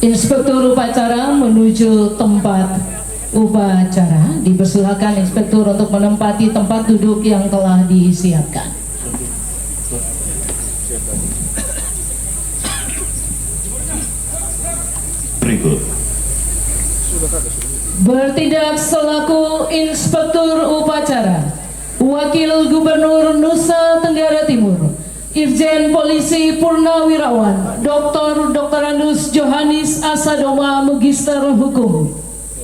Inspektur upacara menuju tempat upacara. Dipersilakan inspektur untuk menempati tempat duduk yang telah disiapkan. Berikut. Bertindak selaku inspektur upacara, Wakil Gubernur Nusa Tenggara Timur, Irjen Polisi Purnawirawan Dr. Andus Johanis Asadoma, Magister Hukum.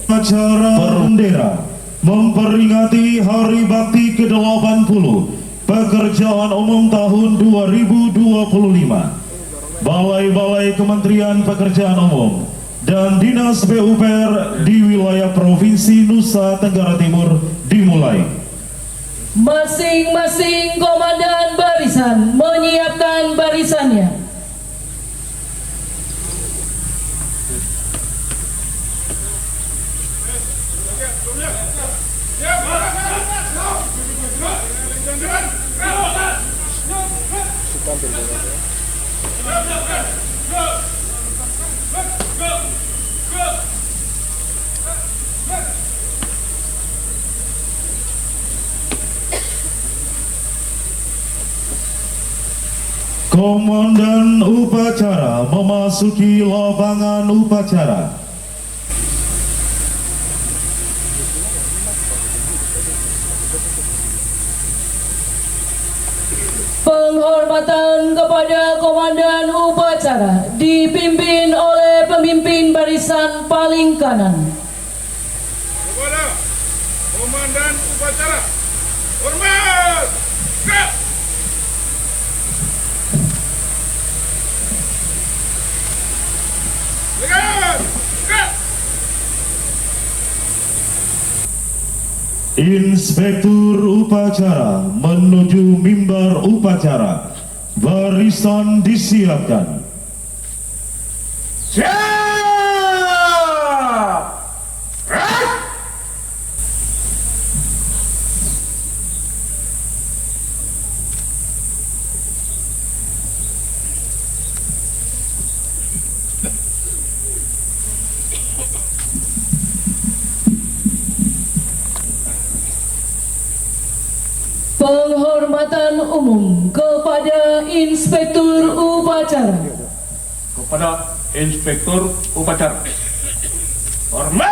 Acara bendera memperingati Hari Bakti ke-80 Pekerjaan Umum tahun 2025. Balai-balai Kementerian Pekerjaan Umum dan Dinas PUPR di wilayah Provinsi Nusa Tenggara Timur dimulai. Masing-masing komandan barisan menyiapkan barisannya. Komandan upacara memasuki lapangan upacara. Penghormatan kepada komandan upacara dipimpin oleh pemimpin barisan paling kanan. Kepada komandan upacara, hormat! Gerak! Gerak! Gerak! Inspektur upacara menuju mimbar upacara. Barisan disiapkan. Siap! Gerak! Penghormatan umum kepada inspektur upacara. Kepada inspektur upacara, hormat!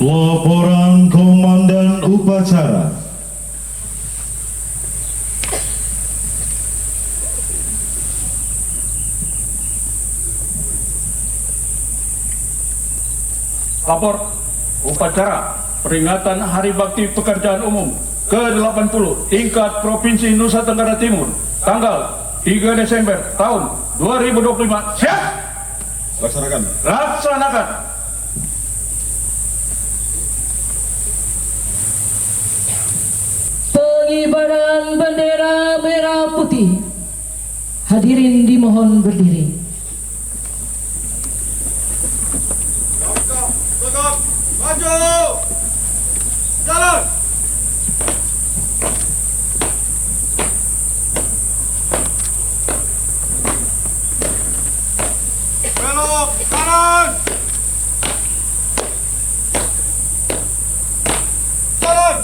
Laporan komandan upacara. Lapor upacara peringatan Hari Bakti Pekerjaan Umum ke-80 tingkat Provinsi Nusa Tenggara Timur tanggal 3 Desember tahun 2025. Siap! Laksanakan. Laksanakan. Pengibaran bendera merah putih. Hadirin dimohon berdiri. Tegak, maju, jalan. Belok kanan. Jalan.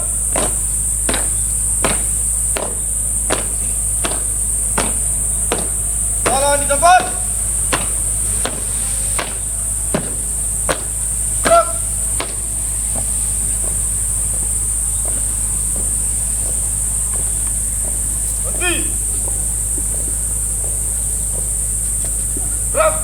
Jalan di depan. Gerak. Berhenti. Gerak.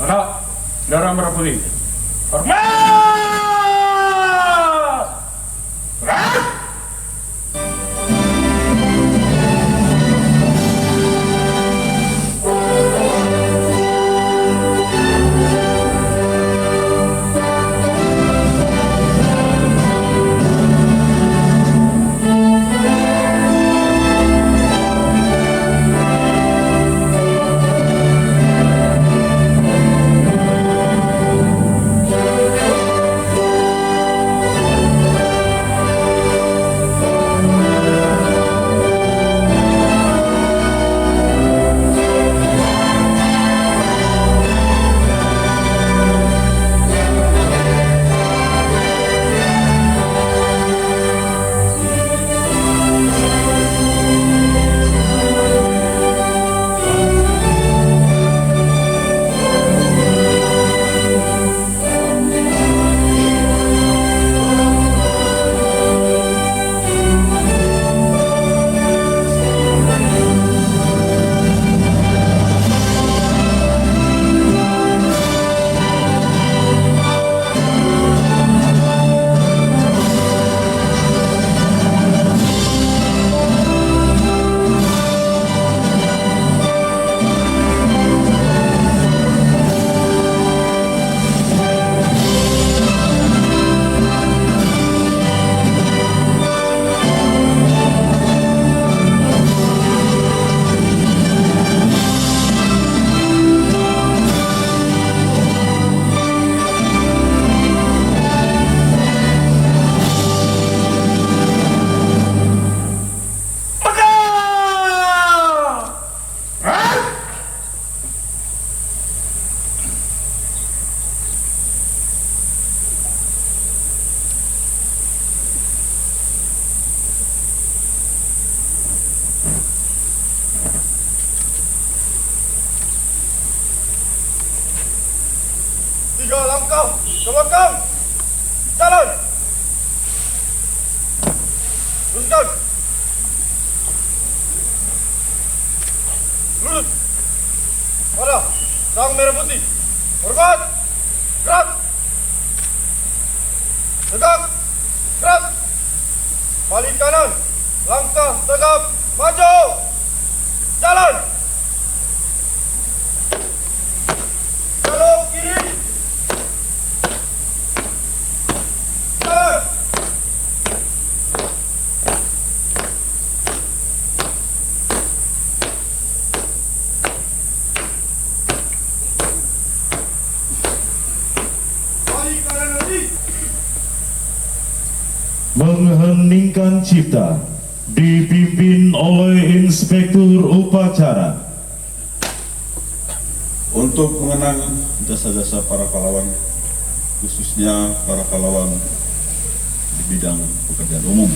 Para darah merah putih. Hormat! Tiga langkah ke belakang. Jalan. Luruskan. Lurus. Pada sang merah putih. Hormat. Gerak. Tegak. Gerak. Balik kanan. Langkah tegap. Maju. Jalan. Belok kiri. Jalan. Balik kanan lagi. Mengheningkan cipta dipimpin oleh Inspektur Upacara. Untuk mengenang jasa-jasa para pahlawan, khususnya para pahlawan di bidang pekerjaan umum.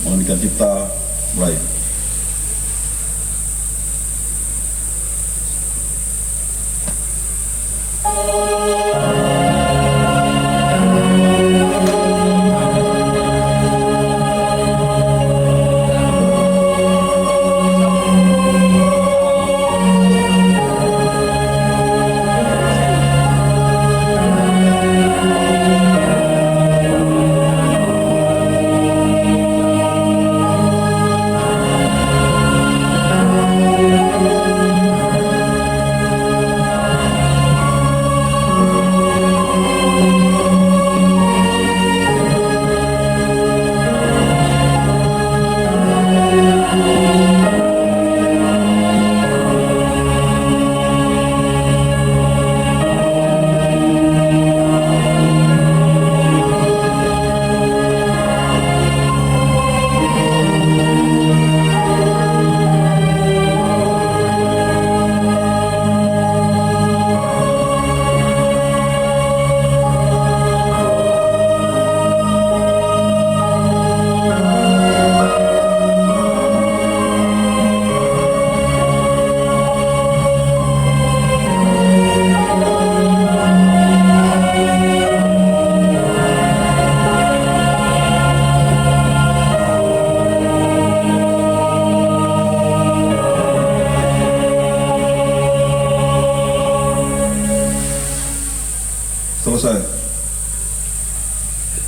Mengeningkan cipta mulai.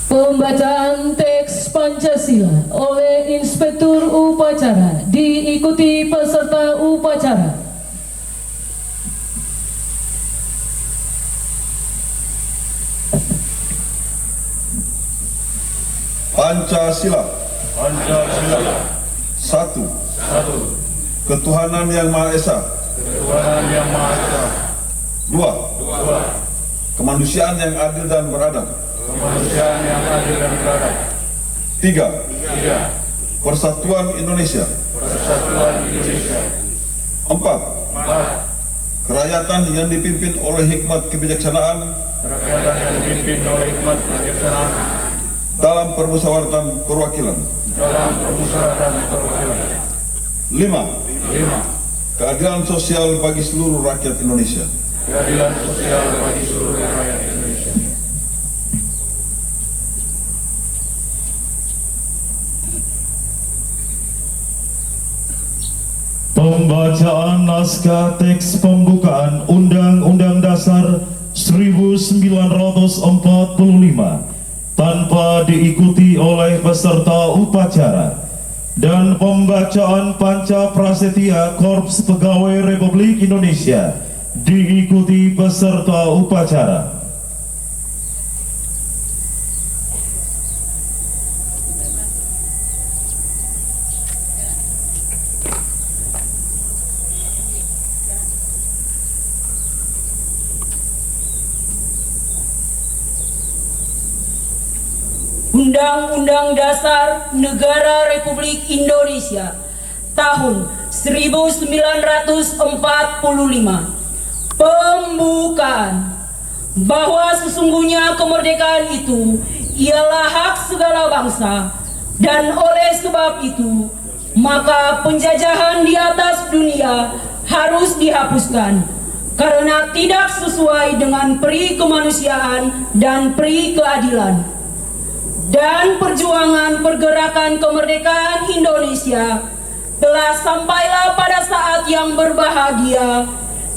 Pembacaan teks Pancasila oleh Inspektur Upacara diikuti peserta upacara. Pancasila. Pancasila. Satu. Satu. Ketuhanan Yang Maha Esa. Ketuhanan Yang Maha Esa. Dua. Dua. Kemanusiaan yang adil dan beradab. Kemanusiaan yang adil dan beradab. Tiga. Tiga. Persatuan Indonesia. Persatuan Indonesia. Empat. Empat. Kerakyatan yang dipimpin oleh hikmat kebijaksanaan Kerakyatan yang dipimpin oleh hikmat kebijaksanaan dalam permusyawaratan perwakilan. dalam permusyawaratan perwakilan. Lima. Lima. Keadilan sosial bagi seluruh rakyat Indonesia. Keadilan sosial bagi seluruh rakyat Indonesia. Pembacaan naskah teks pembukaan Undang-Undang Dasar 1945 tanpa diikuti oleh peserta upacara, dan pembacaan Panca Prasetya Korps Pegawai Republik Indonesia diikuti peserta upacara. Undang-Undang Dasar Negara Republik Indonesia tahun 1945. Pembukaan bahwa sesungguhnya kemerdekaan itu ialah hak segala bangsa, dan oleh sebab itu maka penjajahan di atas dunia harus dihapuskan karena tidak sesuai dengan peri kemanusiaan dan peri keadilan. Dan perjuangan pergerakan kemerdekaan Indonesia telah sampailah pada saat yang berbahagia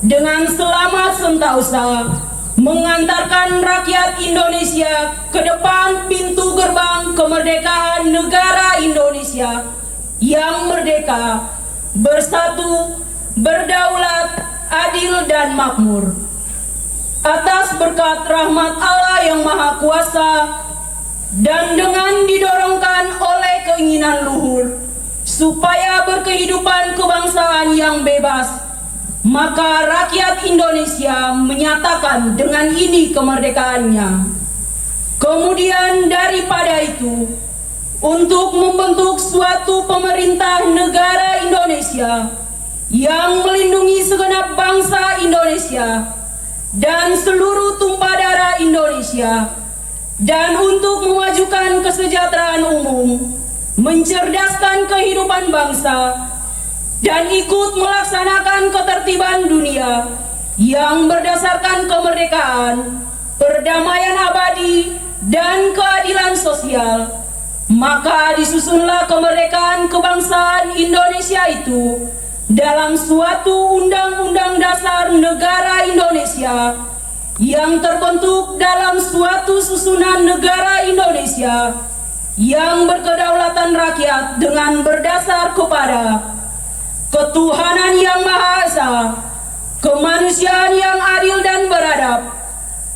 dengan selamat sentausa mengantarkan rakyat Indonesia ke depan pintu gerbang kemerdekaan negara Indonesia yang merdeka, bersatu, berdaulat, adil dan makmur. Atas berkat rahmat Allah yang Maha Kuasa dan dengan didorongkan oleh keinginan luhur supaya berkehidupan kebangsaan yang bebas, maka rakyat Indonesia menyatakan dengan ini kemerdekaannya. Kemudian daripada itu, untuk membentuk suatu pemerintah negara Indonesia yang melindungi segenap bangsa Indonesia dan seluruh tumpah darah Indonesia, dan untuk memajukan kesejahteraan umum, mencerdaskan kehidupan bangsa, dan ikut melaksanakan ketertiban dunia yang berdasarkan kemerdekaan, perdamaian abadi, dan keadilan sosial, maka disusunlah kemerdekaan kebangsaan Indonesia itu dalam suatu Undang-Undang Dasar Negara Indonesia yang terbentuk dalam suatu susunan negara Indonesia yang berkedaulatan rakyat dengan berdasar kepada ketuhanan yang Maha Esa, kemanusiaan yang adil dan beradab,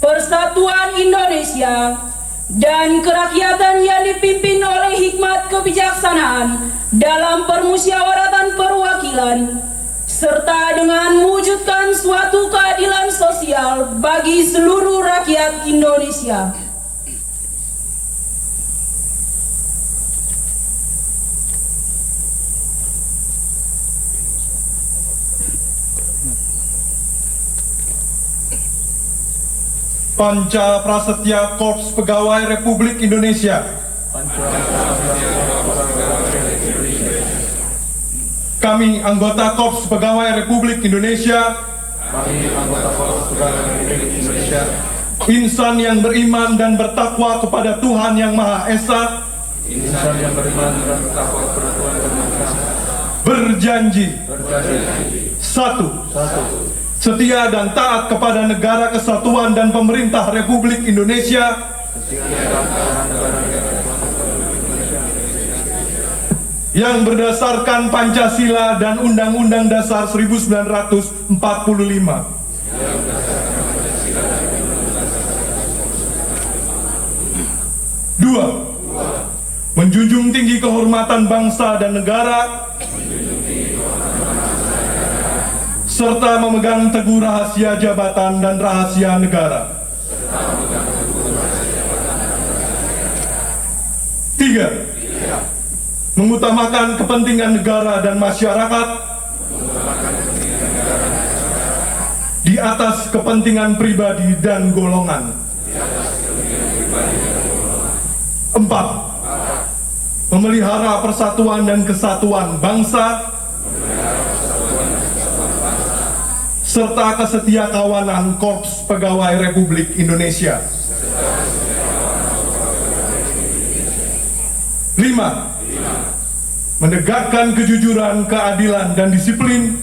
persatuan Indonesia, dan kerakyatan yang dipimpin oleh hikmat kebijaksanaan dalam permusyawaratan perwakilan, serta dengan mewujudkan suatu keadilan sosial bagi seluruh rakyat Indonesia. Panca Prasetya Korps Pegawai Republik Indonesia. Kami anggota Korps Pegawai Republik Indonesia, insan yang beriman dan bertakwa kepada Tuhan Yang Maha Esa, berjanji, satu, setia dan taat kepada negara kesatuan dan pemerintah Republik Indonesia, yang berdasarkan Pancasila dan Undang-Undang Dasar 1945. 2. Menjunjung tinggi kehormatan bangsa dan negara serta memegang teguh rahasia jabatan dan rahasia negara. 3. Mengutamakan kepentingan negara dan masyarakat di atas kepentingan pribadi dan golongan. 4. Memelihara persatuan dan kesatuan bangsa serta kesetiakawanan Korps Pegawai Republik Indonesia. 5. Menegakkan kejujuran, keadilan, dan disiplin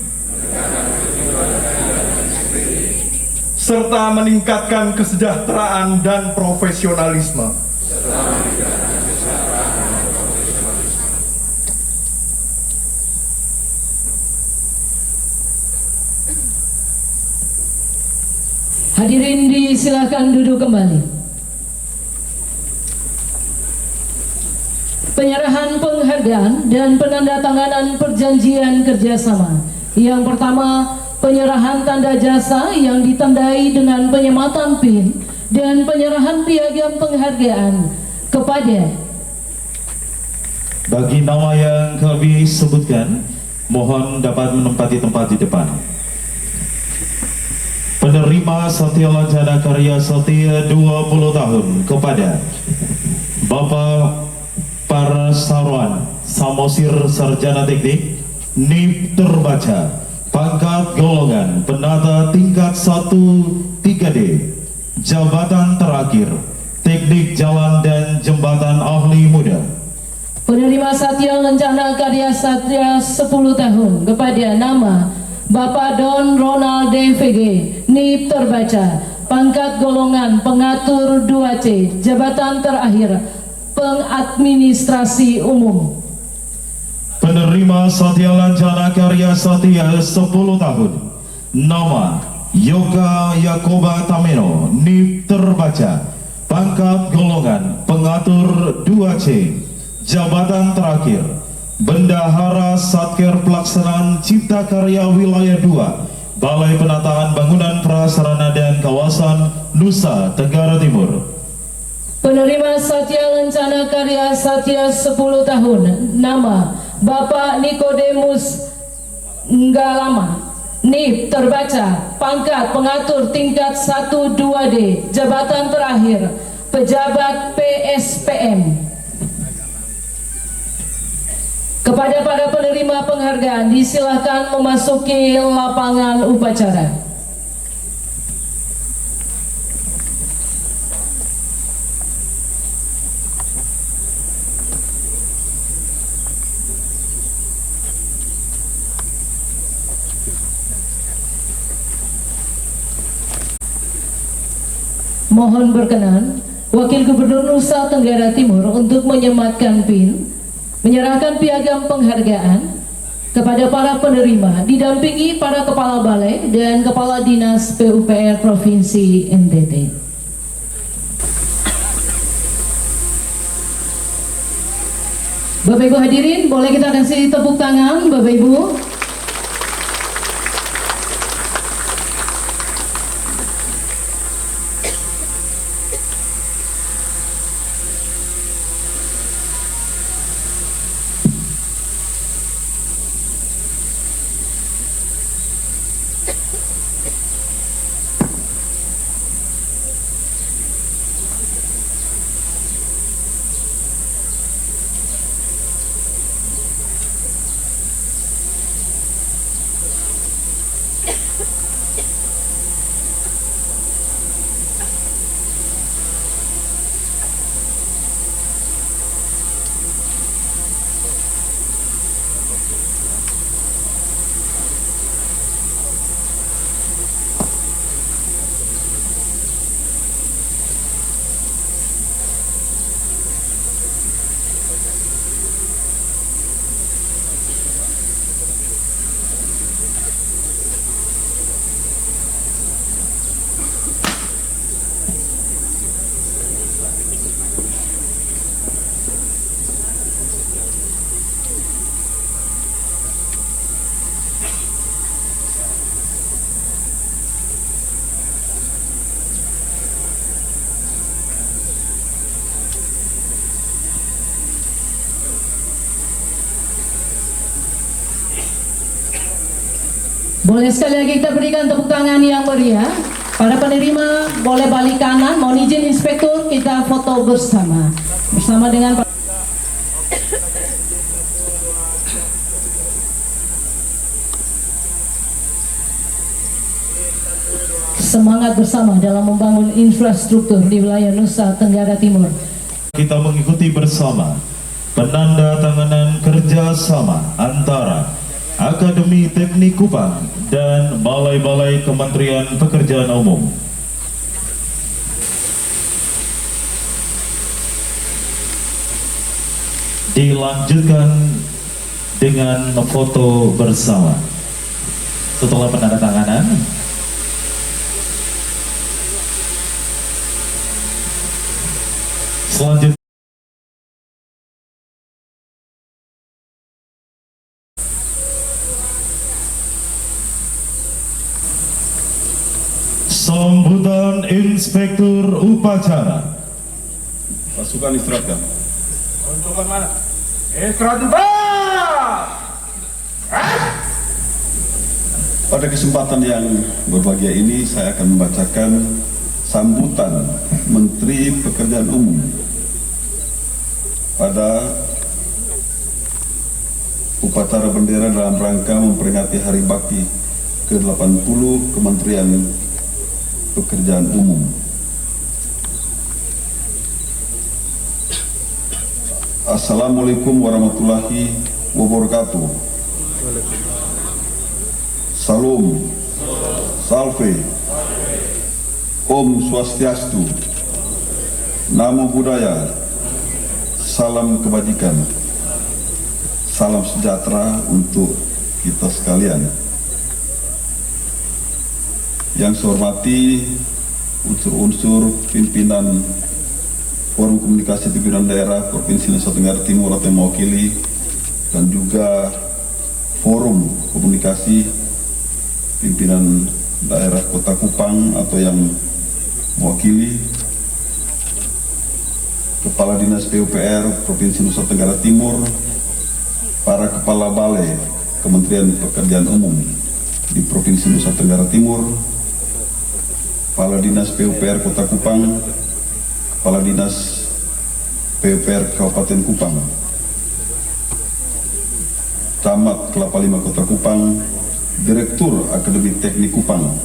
serta meningkatkan kesejahteraan dan profesionalisme. Hadirin disilakan duduk kembali. Penyerahan penghargaan dan penandatanganan perjanjian kerjasama. Yang pertama, penyerahan tanda jasa yang ditandai dengan penyematan PIN dan penyerahan piagam penghargaan kepada Bagi nama yang kami sebutkan, mohon dapat menempati tempat di depan. Penerima Satya Lancana Karya Satya 20 tahun kepada Bapak Parsarwan Samosir Sarjana Teknik NIP terbaca pangkat golongan penata tingkat 1 3D jabatan terakhir teknik jalan dan jembatan ahli muda. Penerima Satya Lancana Karya Satya 10 tahun kepada nama Bapak Don Ronald DVG NIP terbaca pangkat golongan pengatur 2C jabatan terakhir pengadministrasi umum. Penerima Satya Lancana Karya Satya 10 tahun nama Yoga Yakoba Tameno NIP terbaca pangkat golongan pengatur 2C jabatan terakhir Bendahara Satker Pelaksanaan Cipta Karya Wilayah 2 Balai Penataan Bangunan Prasarana dan Kawasan Nusa Tenggara Timur. Penerima Satya Lancana Karya Satya 10 tahun nama Bapak Nikodemus Nggalama NIP terbaca pangkat pengatur tingkat 1 2D jabatan terakhir pejabat PSPM. Kepada para penerima penghargaan disilahkan memasuki lapangan upacara. Mohon berkenan Wakil Gubernur Nusa Tenggara Timur untuk menyematkan PIN, menyerahkan piagam penghargaan kepada para penerima, didampingi para kepala balai dan kepala dinas PUPR Provinsi NTT. Bapak Ibu hadirin, boleh kita kasih tepuk tangan Bapak Ibu. Boleh sekali lagi kita berikan tepuk tangan yang meriah. Para penerima boleh balik kanan. Mohon izin Inspektur, kita foto bersama dengan Pak. Semangat bersama dalam membangun infrastruktur di wilayah Nusa Tenggara Timur. Kita mengikuti bersama penandatanganan kerjasama antara Akademi Teknik Kupang dan Balai-Balai Kementerian Pekerjaan Umum. Dilanjutkan dengan foto bersama. Setelah penandatanganan, selanjutnya sambutan Inspektur Upacara. Pasukan istirahatkan. Untukkan mana? Istirahat bebas. Pada kesempatan yang berbahagia ini saya akan membacakan sambutan Menteri Pekerjaan Umum pada upacara bendera dalam rangka memperingati Hari Bakti ke-80 Kementerian Pekerjaan Umum. Assalamualaikum warahmatullahi wabarakatuh. Salam, salve, Om Swastiastu, Namo Buddhaya, salam kebajikan, salam sejahtera untuk kita sekalian. Yang saya hormati unsur-unsur pimpinan Forum Komunikasi Pimpinan Daerah Provinsi Nusa Tenggara Timur atau yang mewakili, dan juga Forum Komunikasi Pimpinan Daerah Kota Kupang atau yang mewakili, Kepala Dinas PUPR Provinsi Nusa Tenggara Timur, para Kepala Balai Kementerian Pekerjaan Umum di Provinsi Nusa Tenggara Timur, Kepala Dinas PUPR Kota Kupang, Kepala Dinas PUPR Kabupaten Kupang, Camat Kelapa Lima Kota Kupang, Direktur Akademi Teknik Kupang,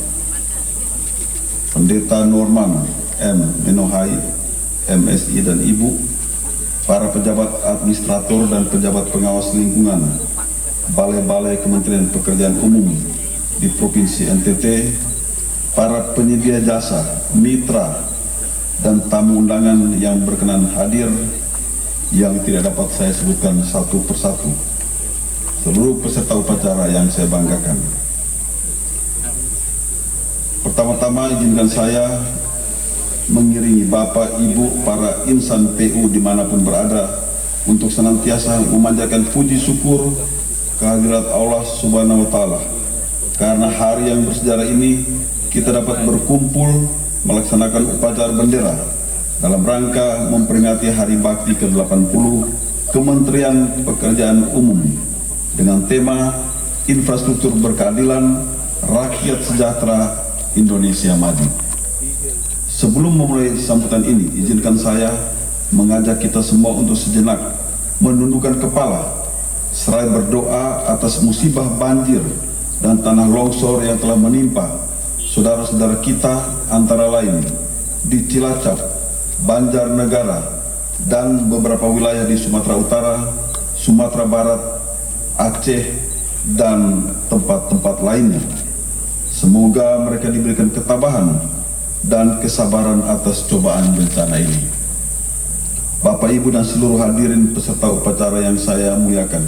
Pendeta Norman M. Menohai, MSI dan Ibu, para pejabat administrator dan pejabat pengawas lingkungan, Balai-Balai Kementerian Pekerjaan Umum di Provinsi NTT, para penyedia jasa, mitra, dan tamu undangan yang berkenan hadir yang tidak dapat saya sebutkan satu persatu, seluruh peserta upacara yang saya banggakan. Pertama-tama izinkan saya mengiringi Bapak, Ibu, para insan PU dimanapun berada untuk senantiasa memanjatkan puji syukur kehadirat Allah Subhanahu wa Ta'ala, karena hari yang bersejarah ini kita dapat berkumpul melaksanakan upacara bendera dalam rangka memperingati Hari Bakti ke-80 Kementerian Pekerjaan Umum dengan tema Infrastruktur Berkeadilan, Rakyat Sejahtera, Indonesia Maju. Sebelum memulai sambutan ini, izinkan saya mengajak kita semua untuk sejenak menundukkan kepala seraya berdoa atas musibah banjir dan tanah longsor yang telah menimpa saudara-saudara kita, antara lain di Cilacap, Banjarnegara, dan beberapa wilayah di Sumatera Utara, Sumatera Barat, Aceh, dan tempat-tempat lainnya. Semoga mereka diberikan ketabahan dan kesabaran atas cobaan bencana ini. Bapak, Ibu, dan seluruh hadirin peserta upacara yang saya muliakan,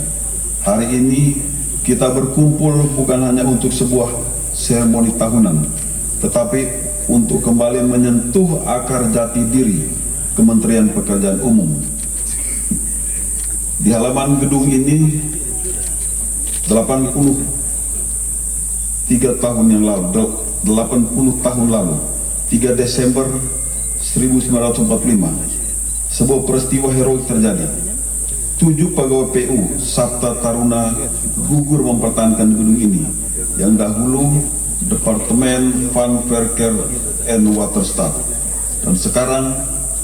hari ini kita berkumpul bukan hanya untuk sebuah seremoni tahunan, tetapi untuk kembali menyentuh akar jati diri Kementerian Pekerjaan Umum. Di halaman gedung ini 80 tahun lalu, 3 Desember 1945, sebuah peristiwa heroik terjadi. 7 pegawai PU Sabta Taruna gugur mempertahankan gedung ini yang dahulu Departemen Van Verkeer and Waterstaat dan sekarang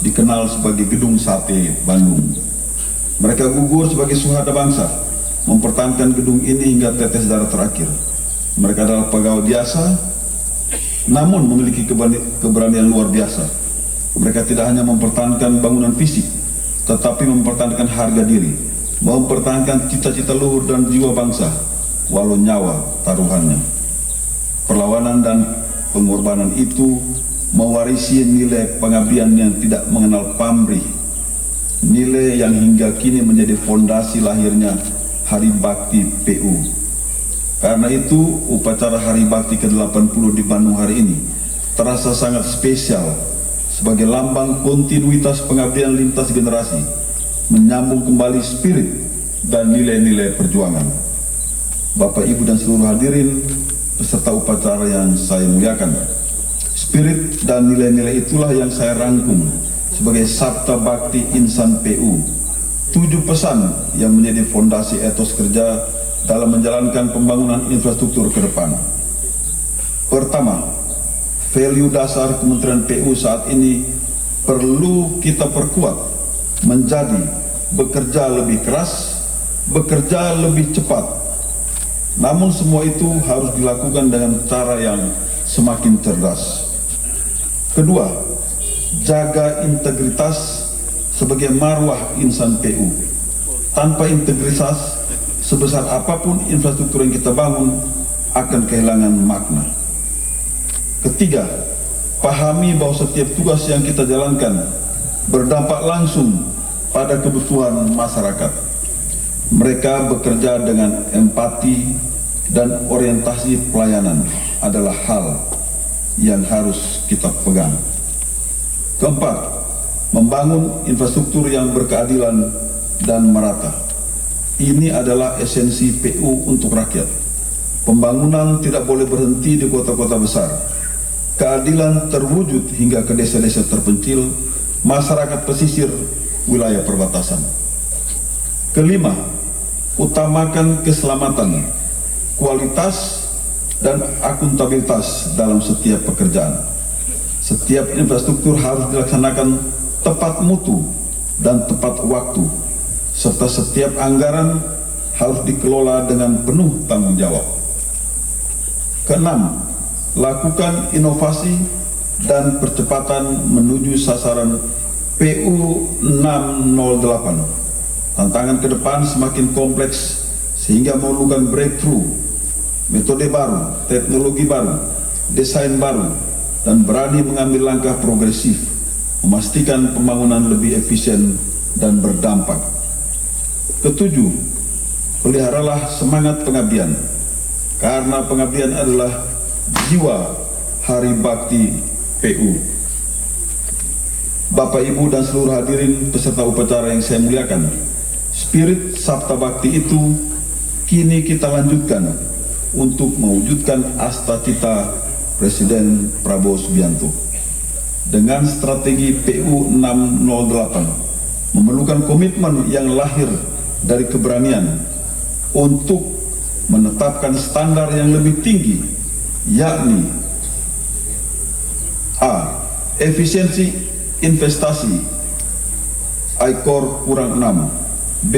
dikenal sebagai Gedung Sate Bandung. Mereka gugur sebagai suhada bangsa, mempertahankan gedung ini hingga tetes darah terakhir. Mereka adalah pegawai biasa, namun memiliki keberanian luar biasa. Mereka tidak hanya mempertahankan bangunan fisik, tetapi mempertahankan harga diri, mempertahankan cita-cita luhur dan jiwa bangsa, walau nyawa taruhannya. Perlawanan dan pengorbanan itu mewarisi nilai pengabdian yang tidak mengenal pamrih, nilai yang hingga kini menjadi fondasi lahirnya Hari Bakti PU. Karena itu, upacara Hari Bakti ke-80 di Bandung hari ini terasa sangat spesial sebagai lambang kontinuitas pengabdian lintas generasi, menyambung kembali spirit dan nilai-nilai perjuangan. Bapak, Ibu, dan seluruh hadirin peserta upacara yang saya muliakan, spirit dan nilai-nilai itulah yang saya rangkum sebagai Sabta Bakti Insan PU, 7 pesan yang menjadi fondasi etos kerja dalam menjalankan pembangunan infrastruktur ke depan. Pertama, value dasar Kementerian PU saat ini perlu kita perkuat menjadi bekerja lebih keras, bekerja lebih cepat. Namun semua itu harus dilakukan dengan cara yang semakin cerdas. Kedua, jaga integritas sebagai marwah insan PU. Tanpa integritas, sebesar apapun infrastruktur yang kita bangun akan kehilangan makna. Ketiga, pahami bahwa setiap tugas yang kita jalankan berdampak langsung pada kebutuhan masyarakat. Mereka bekerja dengan empati dan orientasi pelayanan adalah hal yang harus kita pegang. Keempat, membangun infrastruktur yang berkeadilan dan merata. Ini adalah esensi PU untuk rakyat. Pembangunan tidak boleh berhenti di kota-kota besar. Keadilan terwujud hingga ke desa-desa terpencil, masyarakat pesisir, wilayah perbatasan. Kelima, utamakan keselamatan, kualitas, dan akuntabilitas dalam setiap pekerjaan. Setiap infrastruktur harus dilaksanakan tepat mutu dan tepat waktu, serta setiap anggaran harus dikelola dengan penuh tanggung jawab. Keenam, lakukan inovasi dan percepatan menuju sasaran PU 608. Tantangan ke depan semakin kompleks sehingga memerlukan breakthrough, metode baru, teknologi baru, desain baru, dan berani mengambil langkah progresif, memastikan pembangunan lebih efisien dan berdampak. Ketujuh, peliharalah semangat pengabdian, karena pengabdian adalah jiwa Hari Bakti PU. Bapak, Ibu, dan seluruh hadirin peserta upacara yang saya muliakan, spirit Sabta Bakti itu kini kita lanjutkan untuk mewujudkan asta cita Presiden Prabowo Subianto. Dengan strategi PU 608 memerlukan komitmen yang lahir dari keberanian untuk menetapkan standar yang lebih tinggi, yakni A. Efisiensi investasi ICOR kurang 6. B.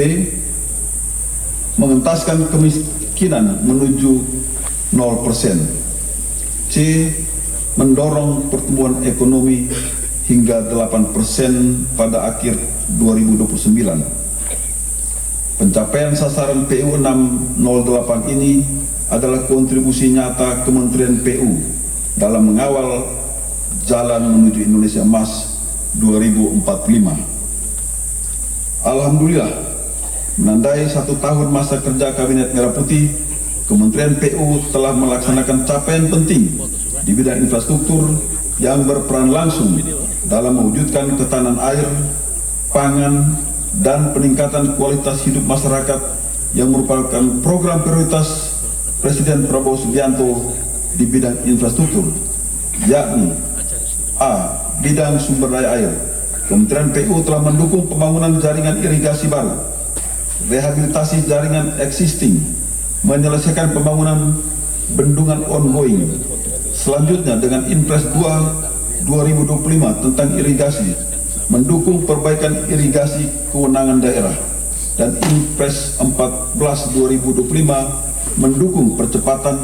Mengentaskan kemiskinan menuju 0%. C. Mendorong pertumbuhan ekonomi hingga 8% pada akhir 2029. Pencapaian sasaran PU 608 ini adalah kontribusi nyata Kementerian PU dalam mengawal jalan menuju Indonesia Emas 2045. Alhamdulillah, menandai 1 tahun masa kerja Kabinet Merah Putih, Kementerian PU telah melaksanakan capaian penting di bidang infrastruktur yang berperan langsung dalam mewujudkan ketahanan air, pangan, dan peningkatan kualitas hidup masyarakat yang merupakan program prioritas Presiden Prabowo Subianto di bidang infrastruktur, yakni A. Bidang sumber daya air. Kementerian PU telah mendukung pembangunan jaringan irigasi baru, rehabilitasi jaringan existing, menyelesaikan pembangunan bendungan ongoing. Selanjutnya dengan Impres 2 2025 tentang irigasi, mendukung perbaikan irigasi kewenangan daerah, dan Impres 14 2025 mendukung percepatan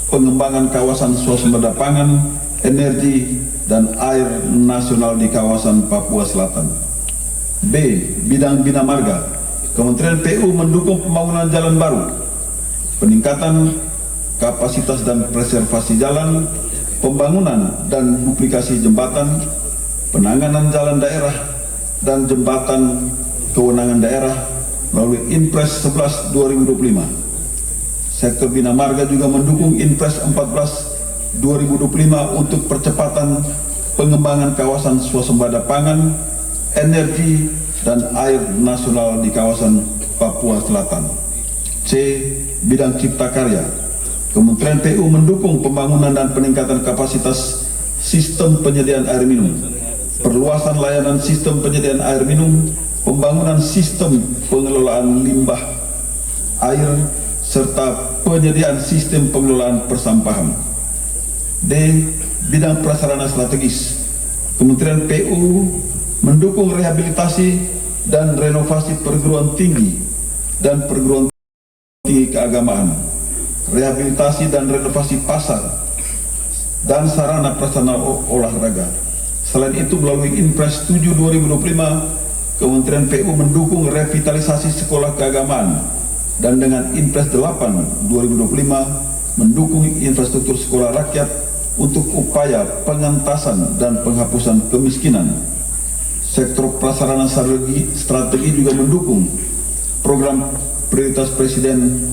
pengembangan kawasan swasembada pangan, energi, dan air nasional di kawasan Papua Selatan. B. Bidang Bina Marga, Kementerian PU mendukung pembangunan jalan baru, peningkatan kapasitas dan preservasi jalan, pembangunan dan duplikasi jembatan, penanganan jalan daerah dan jembatan kewenangan daerah melalui Impres 11 2025. Sektor Bina Marga juga mendukung Impres 14 2025 untuk percepatan pengembangan kawasan swasembada pangan, energi, dan air nasional di kawasan Papua Selatan. C. Bidang Cipta Karya, Kementerian PU mendukung pembangunan dan peningkatan kapasitas sistem penyediaan air minum, perluasan layanan sistem penyediaan air minum, pembangunan sistem pengelolaan limbah air, serta penyediaan sistem pengelolaan persampahan. D. Bidang Prasarana Strategis, Kementerian PU mendukung rehabilitasi dan renovasi perguruan tinggi dan perguruan tinggi keagamaan, rehabilitasi dan renovasi pasar, dan sarana prasarana olahraga. Selain itu, melalui Impres 7 2025, Kementerian PU mendukung revitalisasi sekolah keagamaan, dan dengan Impres 8 2025 mendukung infrastruktur sekolah rakyat untuk upaya pengentasan dan penghapusan kemiskinan. Sektor prasarana strategi juga mendukung program prioritas Presiden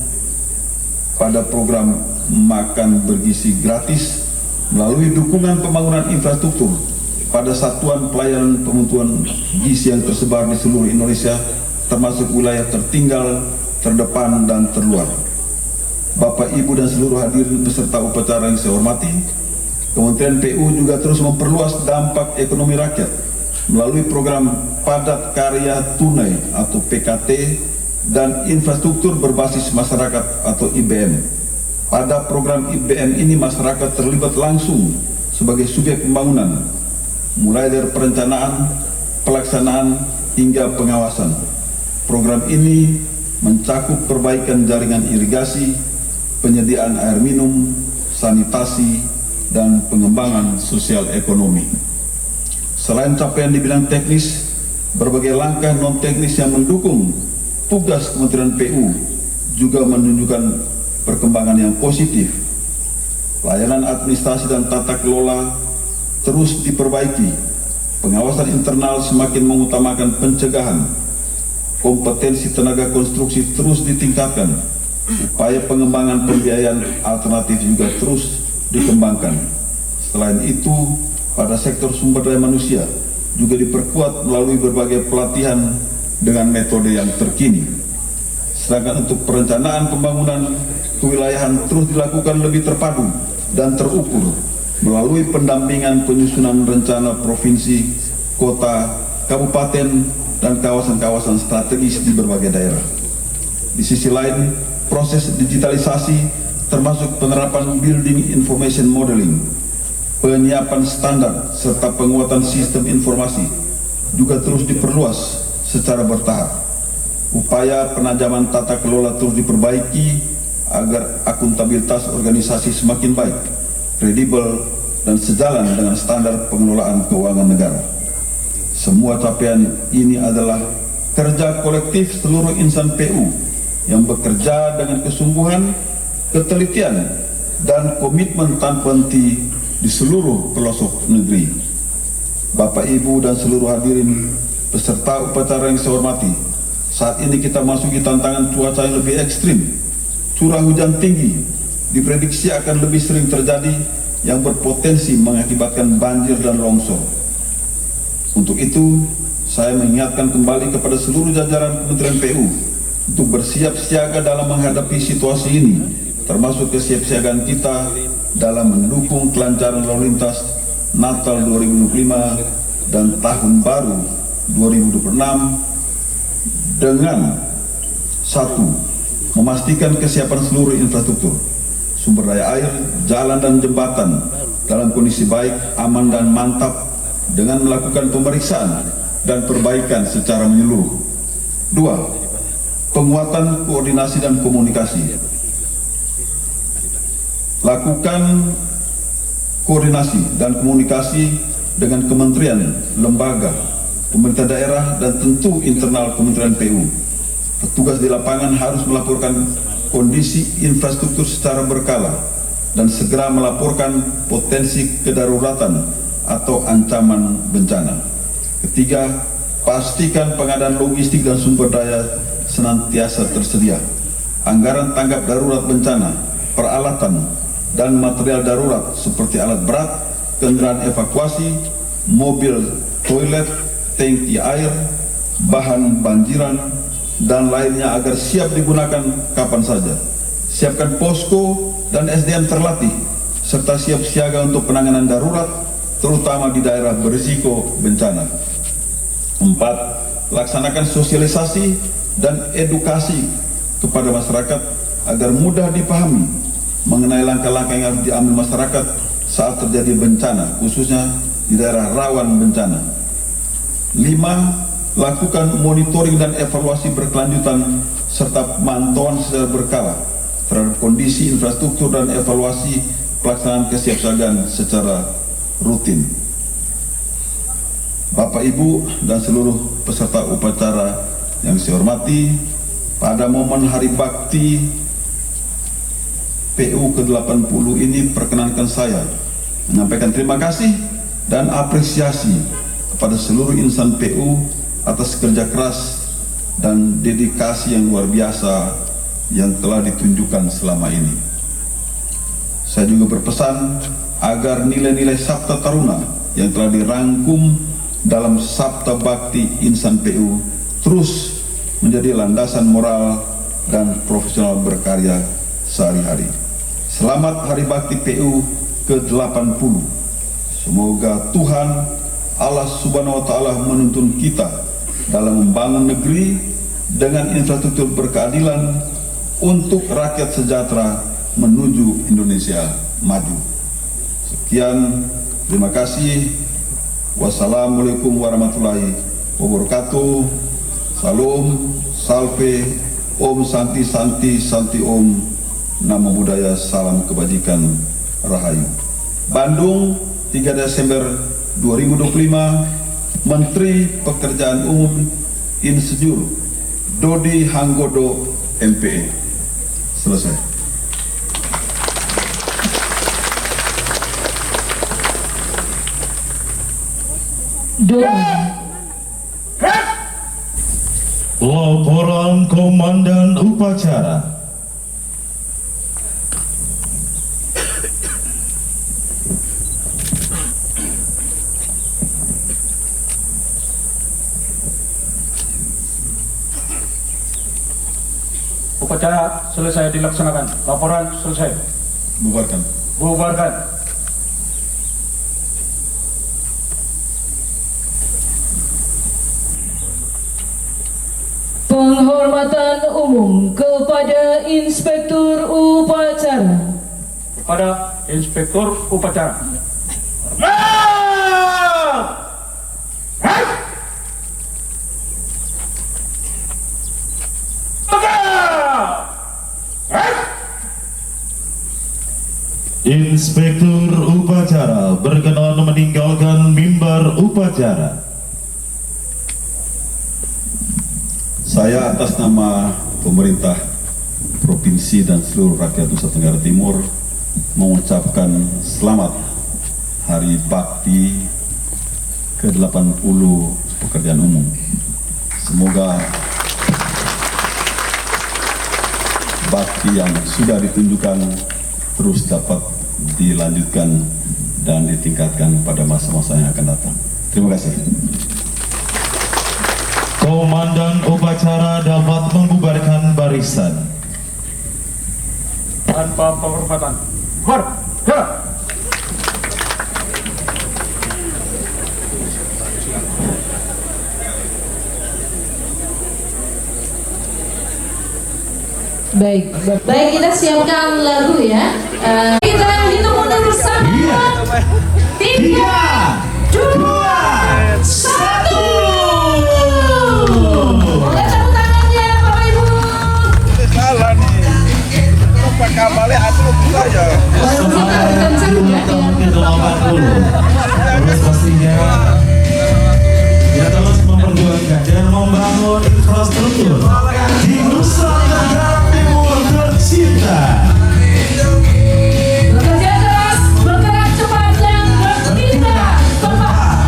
pada program makan bergizi gratis melalui dukungan pembangunan infrastruktur pada satuan pelayanan pemutuan gizi yang tersebar di seluruh Indonesia, termasuk wilayah tertinggal, terdepan, dan terluar. Bapak, Ibu, dan seluruh hadirin peserta upacara yang saya hormati, Kementerian PU juga terus memperluas dampak ekonomi rakyat melalui program padat karya tunai atau PKT dan infrastruktur berbasis masyarakat atau IBM. Pada program IBM ini masyarakat terlibat langsung sebagai subjek pembangunan, mulai dari perencanaan, pelaksanaan, hingga pengawasan. Program ini mencakup perbaikan jaringan irigasi, penyediaan air minum, sanitasi, dan pengembangan sosial ekonomi. Selain capaian di bidang teknis, berbagai langkah non-teknis yang mendukung tugas Kementerian PU juga menunjukkan perkembangan yang positif. Layanan administrasi dan tata kelola terus diperbaiki, pengawasan internal semakin mengutamakan pencegahan, kompetensi tenaga konstruksi terus ditingkatkan, upaya pengembangan pembiayaan alternatif juga terus dikembangkan. Selain itu, pada sektor sumber daya manusia juga diperkuat melalui berbagai pelatihan dengan metode yang terkini. Sedangkan untuk perencanaan pembangunan kewilayahan terus dilakukan lebih terpadu dan terukur melalui pendampingan penyusunan rencana provinsi, kota, kabupaten, dan kawasan-kawasan strategis di berbagai daerah. Di sisi lain, proses digitalisasi termasuk penerapan Building Information Modeling, penyiapan standar, serta penguatan sistem informasi juga terus diperluas secara bertahap. Upaya penajaman tata kelola terus diperbaiki agar akuntabilitas organisasi semakin baik, kredibel, dan sejalan dengan standar pengelolaan keuangan negara. Semua capaian ini adalah kerja kolektif seluruh insan PU yang bekerja dengan kesungguhan, ketelitian, dan komitmen tanpa henti di seluruh pelosok negeri. Bapak, Ibu, dan seluruh hadirin peserta upacara yang saya hormati, saat ini kita masuki tantangan cuaca yang lebih ekstrim. Curah hujan tinggi diprediksi akan lebih sering terjadi yang berpotensi mengakibatkan banjir dan longsor. Untuk itu, saya mengingatkan kembali kepada seluruh jajaran Kementerian PU untuk bersiap siaga dalam menghadapi situasi ini, termasuk kesiapsiagaan kita dalam mendukung kelancaran lalu lintas Natal 2025 dan Tahun Baru 2026 dengan: 1. Memastikan kesiapan seluruh infrastruktur. sumber daya air, jalan dan jembatan dalam kondisi baik, aman dan mantap dengan melakukan pemeriksaan dan perbaikan secara menyeluruh. 2. Penguatan koordinasi dan komunikasi. Lakukan koordinasi dan komunikasi dengan kementerian, lembaga, pemerintah daerah, dan tentu internal Kementerian PU. Petugas di lapangan harus melaporkan kondisi infrastruktur secara berkala dan segera melaporkan potensi kedaruratan atau ancaman bencana. Ketiga, pastikan pengadaan logistik dan sumber daya senantiasa tersedia. Anggaran tanggap darurat bencana, peralatan, dan material darurat seperti alat berat, kendaraan evakuasi, mobil toilet, tangki air, bahan banjiran, dan lainnya agar siap digunakan kapan saja. Siapkan posko dan SDM terlatih, serta siap siaga untuk penanganan darurat, terutama di daerah berisiko bencana. 4. Laksanakan sosialisasi dan edukasi kepada masyarakat agar mudah dipahami mengenai langkah-langkah yang harus diambil masyarakat saat terjadi bencana, khususnya di daerah rawan bencana. 5. Lakukan monitoring dan evaluasi berkelanjutan serta pemantauan secara berkala terhadap kondisi infrastruktur dan evaluasi pelaksanaan kesiapsiagaan secara rutin. Bapak, Ibu, dan seluruh peserta upacara yang saya hormati, pada momen Hari Bakti PU ke-80 ini perkenankan saya menyampaikan terima kasih dan apresiasi kepada seluruh insan PU atas kerja keras dan dedikasi yang luar biasa yang telah ditunjukkan selama ini. Saya juga berpesan agar nilai-nilai Sabta Taruna yang telah dirangkum dalam Sabta Bakti Insan PU terus menjadi landasan moral dan profesional berkarya sehari-hari. Selamat Hari Bakti PU ke-80. Semoga Tuhan Allah Subhanahu wa Ta'ala menuntun kita dalam membangun negeri dengan infrastruktur berkeadilan untuk rakyat sejahtera menuju Indonesia maju. Sekian, terima kasih. Wassalamualaikum warahmatullahi wabarakatuh. Salam, salve, Om Santi Santi Santi Om, Namo Buddhaya, salam kebajikan, Rahayu. Bandung, 3 Desember 2025, Menteri Pekerjaan Umum Insinyur Dodi Hanggodo MPE. Selesai. Laporan Komandan Upacara. Upacara selesai dilaksanakan. Laporan selesai. Bubarkan. Bubarkan. Penghormatan umum kepada Inspektur Upacara. Kepada Inspektur Upacara. Inspektur Upacara berkenan meninggalkan mimbar upacara. Saya atas nama pemerintah provinsi dan seluruh rakyat Nusa Tenggara Timur mengucapkan selamat Hari Bakti ke-80 Pekerjaan Umum. Semoga bakti yang sudah ditunjukkan terus dapat dilanjutkan dan ditingkatkan pada masa-masa yang akan datang. Terima kasih. Komandan upacara dapat membubarkan barisan. Tanpa penghormatan. Gerak. Baik, kita siapkan lagu ya. Kita hitung mundur bersama. 3, 2, 1. Boleh tepuk tangannya Bapak Ibu. Salah nih. Pakai balik atau saja. Tahun ke-80. Terus pastinya ya terus memperjuangkan dan membangun infrastruktur di Nusa Tenggara Timur tercinta. Bekerja keras, bergerak cepat dan bertindak tepat.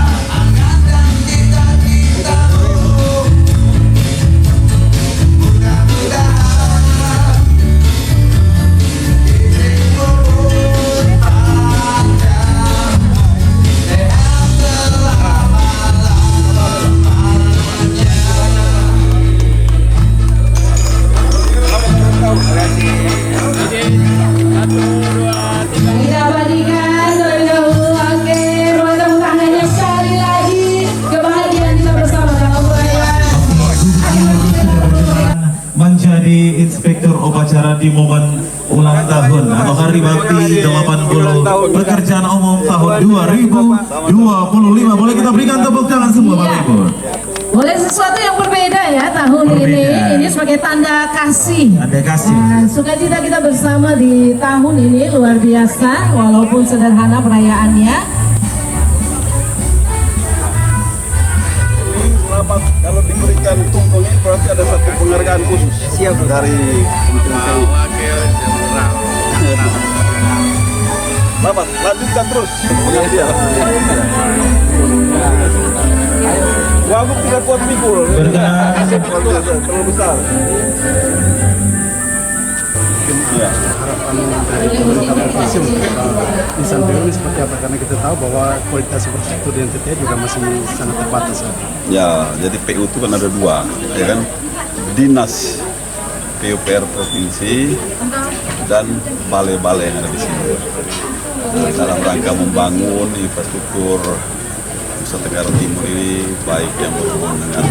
Kita abadikan terlebih dahulu. Oke, boleh tepuk tangannya sekali lagi. Kebahagiaan kita bersama dalam perayaan. Menjadi inspektur upacara di momen ulang tahun atau hari bakti 80 pekerjaan umum tahun 2025. Boleh kita berikan tepuk tangan semua Bapak Ibu. Boleh sesuatu yang berbeda ya tahun ini sebagai tanda kasih. Tanda kasih. Sukacita kita bersama di tahun ini luar biasa walaupun sederhana perayaannya. Kalau diberikan tungkol ini berarti ada satu penghargaan khusus dari Kementerian PU. Bapak, lanjutkan terus pengertian. Wagub tidak kuat pikul. Terlalu besar. Ya. Harapan dari pemerintah provinsi untuk insan PU ini seperti apa? Karena kita tahu bahwa kualitas infrastruktur di NTT juga masih sangat terbatas. Ya, jadi PU itu kan ada dua, ya kan? Dinas PUPR provinsi dan balai-balai yang ada di sini. Dalam rangka membangun infrastruktur Nusa Tenggara Timur ini, baik yang berhubungan dengan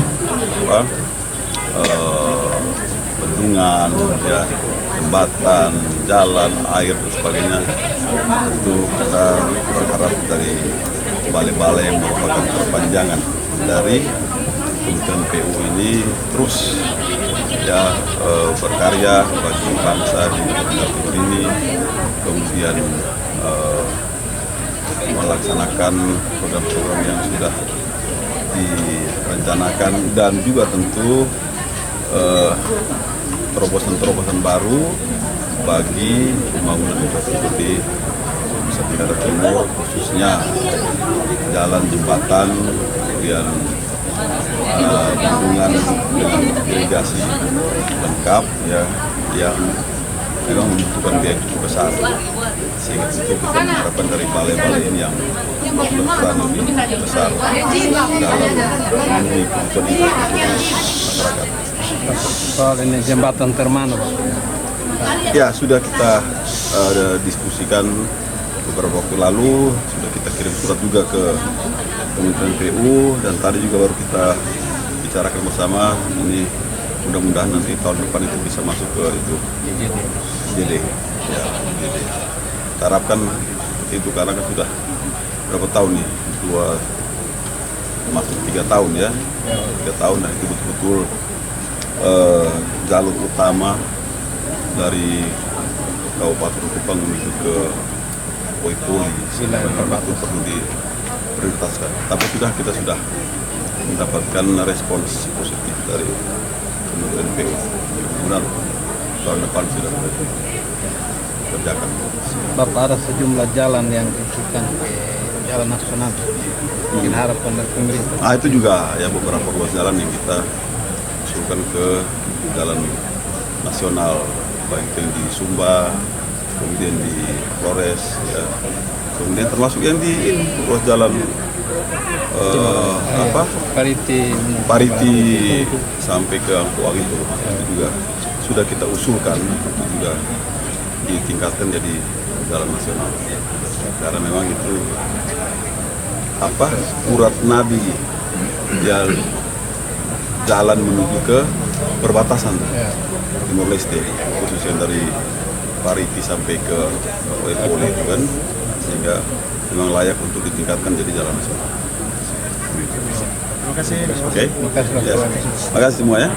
bendungan, ya, jembatan, jalan, air dan sebagainya. Tentu kita berharap dari balai-balai yang merupakan perpanjangan dari Kementerian PU ini terus ya berkarya bagi bangsa di Nusa Tenggara Timur ini, kemudian melaksanakan program-program yang sudah direncanakan dan juga tentu terobosan-terobosan baru bagi pembangunan infrastruktur di Nusa Tenggara Timur, khususnya jalan, jembatan, kemudian bendungan dengan irigasi lengkap ya, yang memang membutuhkan biaya cukup besar. Sehingga itu kita mengharapkan dari balai-balai ini yang berperan lebih besar dalam memenuhi kebutuhan infrastruktur masyarakat. Soal ini jembatan Termano, Pak. Ya, sudah kita diskusikan beberapa waktu lalu, sudah kita kirim surat juga ke Kementerian PU dan tadi juga baru kita bicarakan bersama. Ini mudah-mudahan nanti tahun depan itu bisa masuk ke itu JD. Ya, JD. Kita harapkan itu karena kan sudah berapa tahun nih, masuk 3 tahun ya, 3 tahun dan itu betul-betul jalur utama dari Kabupaten Kupang menuju ke Poipoli, itu perlu diprioritaskan. Tapi kita sudah mendapatkan respons positif dari Kementerian PU. Kemudian tahun depan sudah kerjakan. Bapak, ada sejumlah jalan yang ditujukan ke jalan nasional. Mungkin harapan dari pemerintah. Itu juga ya beberapa ruas jalan yang kita usulkan ke jalan nasional, baik yang di Sumba, kemudian di Flores, ya, kemudian termasuk yang di ruas jalan Pariti sampai ke Angkuang itu juga sudah kita usulkan, itu juga ditingkatkan jadi jalan nasional. Karena memang itu urat nadi ya, jalan menuju ke perbatasan Timor Leste, khususnya dari Parigi sampai ke Pole itu kan, sehingga memang layak untuk ditingkatkan jadi jalan nasional. Terima kasih. Oke, terima kasih semua ya.